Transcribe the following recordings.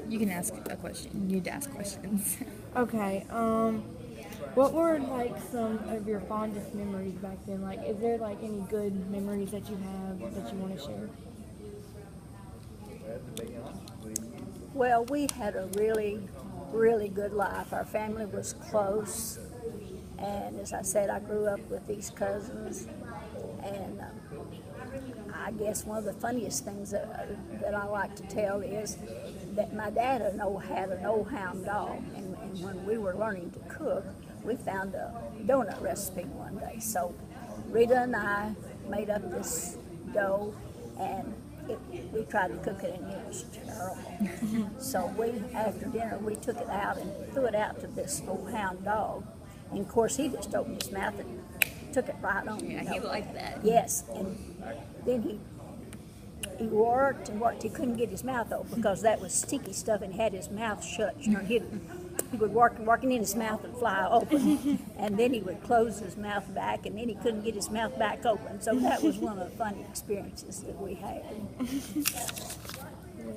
You can ask a question. You need to ask questions. Okay. What were like some of your fondest memories back then? Like, is there like any good memories that you have that you want to share? Well, we had a really, really good life. Our family was close, and as I said, I grew up with these cousins, and I guess one of the funniest things that I like to tell is that my dad had an old hound dog, and when we were learning to cook, we found a donut recipe one day. So Rita and I made up this dough, and we tried to cook it, and it was terrible. So after dinner, we took it out and threw it out to this old hound dog, and of course he just opened his mouth and took it right on. Yeah, he liked that. Yes, and then he worked and worked. He couldn't get his mouth open because that was sticky stuff and had his mouth shut. You know, he would work, and in his mouth would fly open, and then he would close his mouth back, and then he couldn't get his mouth back open. So that was one of the funny experiences that we had.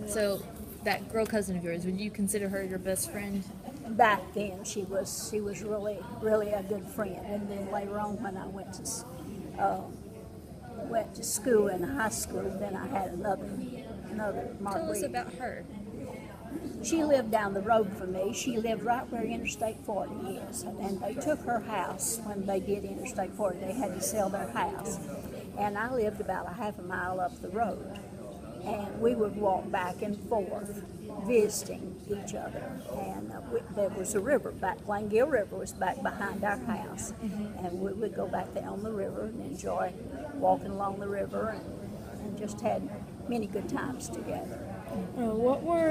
So, that girl cousin of yours, would you consider her your best friend? Back then, she was really, really a good friend, and then later on when I went to school in high school, then I had another Marguerite. Tell us about her. She lived down the road from me. She lived right where Interstate 40 is, and they took her house when they did Interstate 40. They had to sell their house, and I lived about a half a mile up the road, and we would walk back and forth visiting each other, and there was a river back. Plaingill River was back behind our house, and we would go back there on the river and enjoy walking along the river, and just had many good times together. What were